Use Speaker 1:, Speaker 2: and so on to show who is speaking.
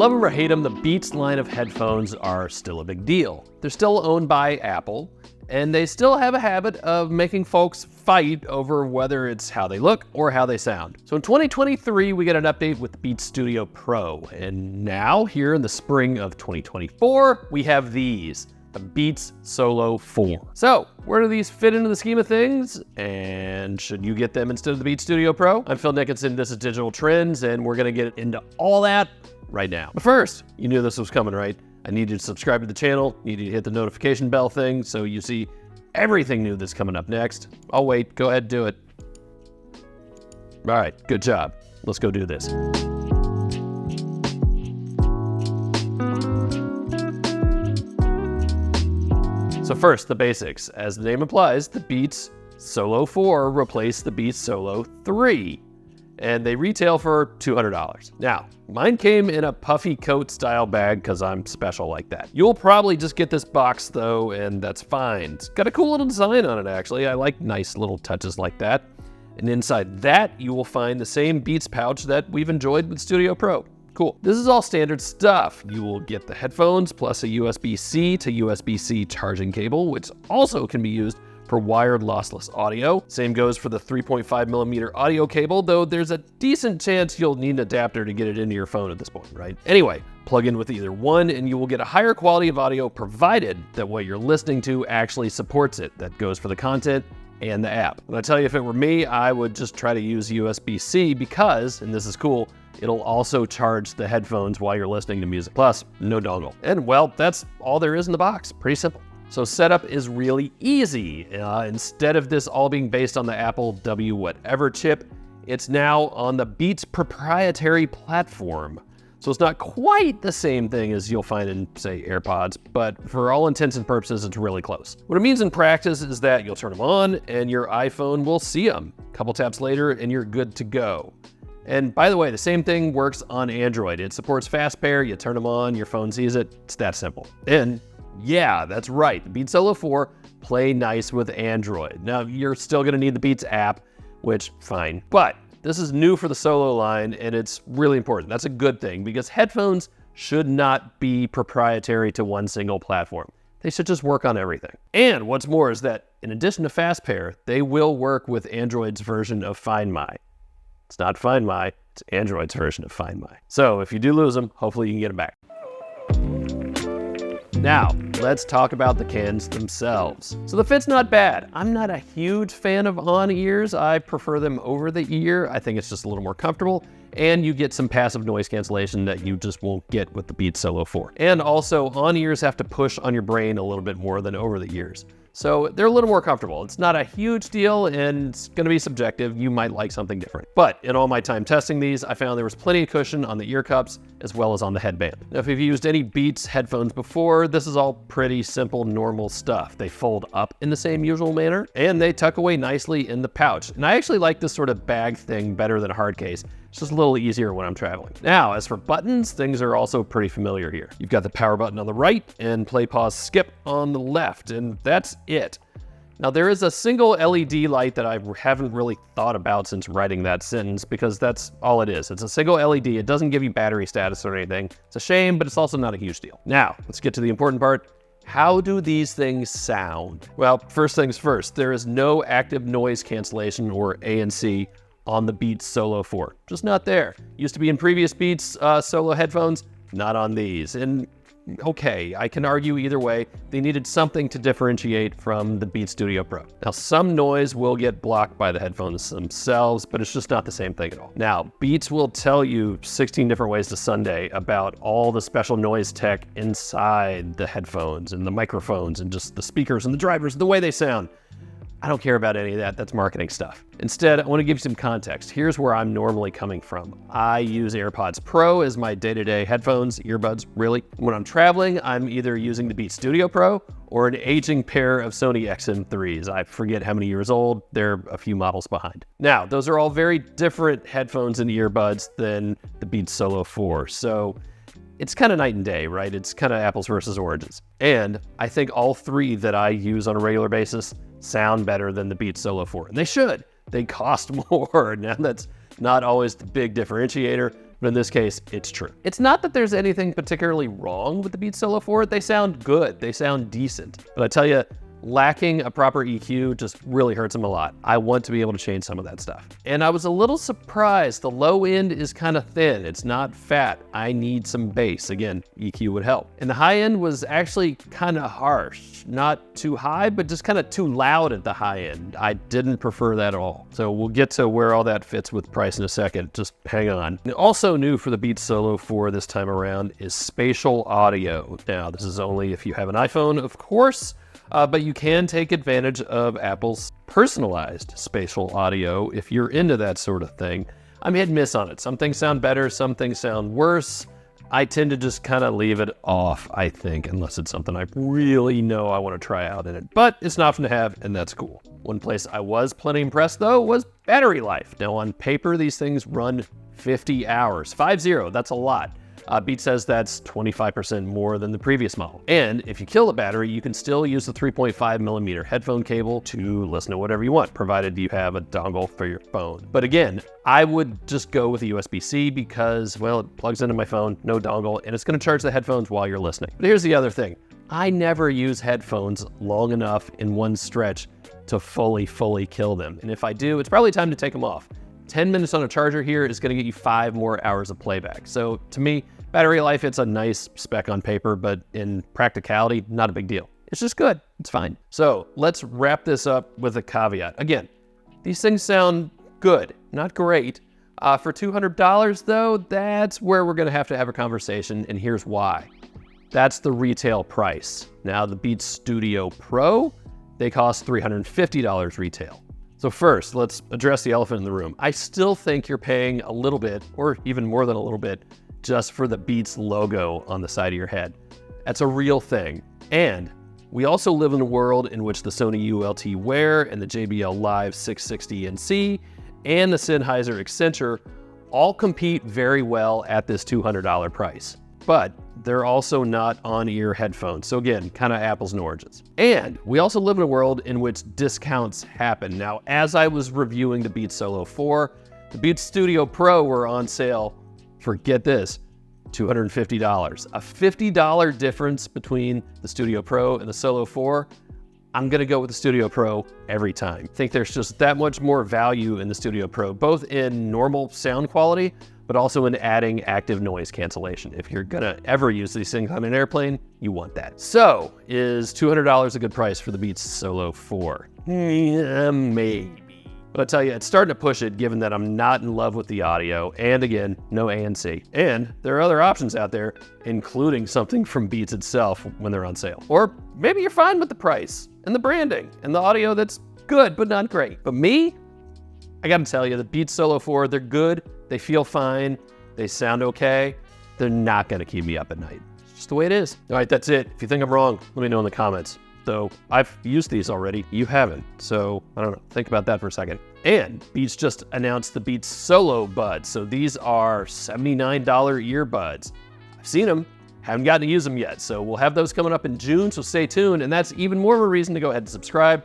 Speaker 1: Love them or hate them, the Beats line of headphones are still a big deal. They're still owned by Apple, and they still have a habit of making folks fight over whether it's how they look or how they sound. So in 2023, we get an update with the Beats Studio Pro, and now here in the spring of 2024, we have these. The Beats Solo 4. So, where do these fit into the scheme of things? And should you get them instead of the Beats Studio Pro? I'm Phil Nickinson, this is Digital Trends, and we're gonna get into all that right now. But first, you knew this was coming, right? I need you to subscribe to the channel, need you to hit the notification bell thing so you see everything new that's coming up next. I'll wait, go ahead, do it. All right, good job. Let's go do this. So first, the basics. As the name implies, the Beats Solo 4 replaced the Beats Solo 3, and they retail for $200. Now, mine came in a puffy coat style bag because I'm special like that. You'll probably just get this box though, and that's fine. It's got a cool little design on it actually. I like nice little touches like that. And inside that, you will find the same Beats pouch that we've enjoyed with Studio Pro. Cool. This is all standard stuff. You will get the headphones plus a USB-C to USB-C charging cable, which also can be used for wired lossless audio. Same goes for the 3.5mm audio cable, though there's a decent chance you'll need an adapter to get it into your phone at this point, right? Anyway, plug in with either one and you will get a higher quality of audio provided that what you're listening to actually supports it. That goes for the content and the app. And I tell you, if it were me, I would just try to use USB-C because, and this is cool, it'll also charge the headphones while you're listening to music. Plus, no dongle. And well, that's all there is in the box. Pretty simple. So setup is really easy. Instead of this all being based on the Apple W whatever chip, it's now on the Beats proprietary platform. So it's not quite the same thing as you'll find in, say, AirPods, but for all intents and purposes, it's really close. What it means in practice is that you'll turn them on and your iPhone will see them. A couple taps later and you're good to go. And by the way, the same thing works on Android. It supports fast pair, you turn them on, your phone sees it, it's that simple. And yeah, that's right, the Beats Solo 4 play nice with Android. Now, you're still gonna need the Beats app, which, fine. But this is new for the Solo line, and it's really important. That's a good thing, because headphones should not be proprietary to one single platform. They should just work on everything. And what's more is that, in addition to fast pair, they will work with Android's version of Find My. It's not Find My, it's Android's version of Find My. So if you do lose them, hopefully you can get them back. Now, let's talk about the cans themselves. So the fit's not bad. I'm not a huge fan of on-ears. I prefer them over the ear. I think it's just a little more comfortable, and you get some passive noise cancellation that you just won't get with the Beats Solo 4. And also, on-ears have to push on your brain a little bit more than over the ears. So they're a little more comfortable. It's not a huge deal and it's gonna be subjective. You might like something different. But in all my time testing these, I found there was plenty of cushion on the ear cups as well as on the headband. Now, if you've used any Beats headphones before, this is all pretty simple, normal stuff. They fold up in the same usual manner and they tuck away nicely in the pouch. And I actually like this sort of bag thing better than a hard case. It's just a little easier when I'm traveling. Now, as for buttons, things are also pretty familiar here. You've got the power button on the right and play, pause, skip on the left, and that's it. Now, there is a single LED light that I haven't really thought about since writing that sentence because that's all it is. It's a single LED. It doesn't give you battery status or anything. It's a shame, but it's also not a huge deal. Now, let's get to the important part. How do these things sound? Well, first things first, there is no active noise cancellation or ANC on the Beats Solo 4. Just not there. Used to be in previous Beats Solo headphones, not on these. And okay, I can argue either way. They needed something to differentiate from the Beats Studio Pro. Now, some noise will get blocked by the headphones themselves, but it's just not the same thing at all. Now, Beats will tell you 16 different ways to Sunday about all the special noise tech inside the headphones and the microphones and just the speakers and the drivers, the way they sound. I don't care about any of that, that's marketing stuff. Instead, I wanna give you some context. Here's where I'm normally coming from. I use AirPods Pro as my day-to-day headphones, earbuds, really. When I'm traveling, I'm either using the Beats Studio Pro or an aging pair of Sony XM3s. I forget how many years old, they're a few models behind. Now, those are all very different headphones and earbuds than the Beats Solo 4, so it's kind of night and day, right? It's kind of apples versus oranges. And I think all three that I use on a regular basis sound better than the Beats Solo 4. And they should. They cost more. Now, that's not always the big differentiator, but in this case, it's true. It's not that there's anything particularly wrong with the Beats Solo 4. They sound good, they sound decent. But I tell you, lacking a proper EQ just really hurts them a lot. I want to be able to change some of that stuff. And I was a little surprised. The low end is kind of thin. It's not fat. I need some bass. Again, EQ would help. And the high end was actually kind of harsh. Not too high, but just kind of too loud at the high end. I didn't prefer that at all. So we'll get to where all that fits with price in a second. Just hang on. And also new for the Beats Solo 4 this time around is spatial audio. Now, this is only if you have an iPhone, of course. But you can take advantage of Apple's personalized spatial audio if you're into that sort of thing. I'm hit and miss on it. Some things sound better, some things sound worse. I tend to just kind of leave it off, I think, unless it's something I really know I want to try out in it. But it's an option to have, and that's cool. One place I was plenty impressed, though, was battery life. Now, on paper, these things run 50 hours. 50, that's a lot. Beats says that's 25% more than the previous model. And if you kill the battery, you can still use the 3.5mm headphone cable to listen to whatever you want, provided you have a dongle for your phone. But again, I would just go with the USB-C because, well, it plugs into my phone, no dongle, and it's gonna charge the headphones while you're listening. But here's the other thing. I never use headphones long enough in one stretch to fully kill them. And if I do, it's probably time to take them off. 10 minutes on a charger here is gonna get you 5 more hours of playback. So to me, battery life, it's a nice spec on paper, but in practicality, not a big deal. It's just good, it's fine. So let's wrap this up with a caveat. Again, these things sound good, not great. For $200 though, that's where we're gonna have to have a conversation, and here's why. That's the retail price. Now the Beats Studio Pro, they cost $350 retail. So first, let's address the elephant in the room. I still think you're paying a little bit, or even more than a little bit, just for the Beats logo on the side of your head. That's a real thing. And we also live in a world in which the Sony ULT Wear and the JBL Live 660NC and the Sennheiser Accenture all compete very well at this $200 price. But they're also not on-ear headphones. So again, kind of apples and oranges. And we also live in a world in which discounts happen. Now, as I was reviewing the Beats Solo 4, the Beats Studio Pro were on sale for, get this, $250. A $50 difference between the Studio Pro and the Solo 4. I'm gonna go with the Studio Pro every time. I think there's just that much more value in the Studio Pro, both in normal sound quality, but also in adding active noise cancellation. If you're gonna ever use these things on an airplane, you want that. So, is $200 a good price for the Beats Solo 4? Yeah, maybe. But I tell you, it's starting to push it given that I'm not in love with the audio, and again, no ANC. And there are other options out there, including something from Beats itself when they're on sale. Or maybe you're fine with the price, and the branding, and the audio that's good, but not great. But me, I gotta tell you, the Beats Solo 4, they're good, they feel fine, they sound okay, they're not gonna keep me up at night. It's just the way it is. All right, that's it. If you think I'm wrong, let me know in the comments. So I've used these already, you haven't. So I don't know, think about that for a second. And Beats just announced the Beats Solo Buds. So these are $79 earbuds. I've seen them, haven't gotten to use them yet. So we'll have those coming up in June, so stay tuned. And that's even more of a reason to go ahead and subscribe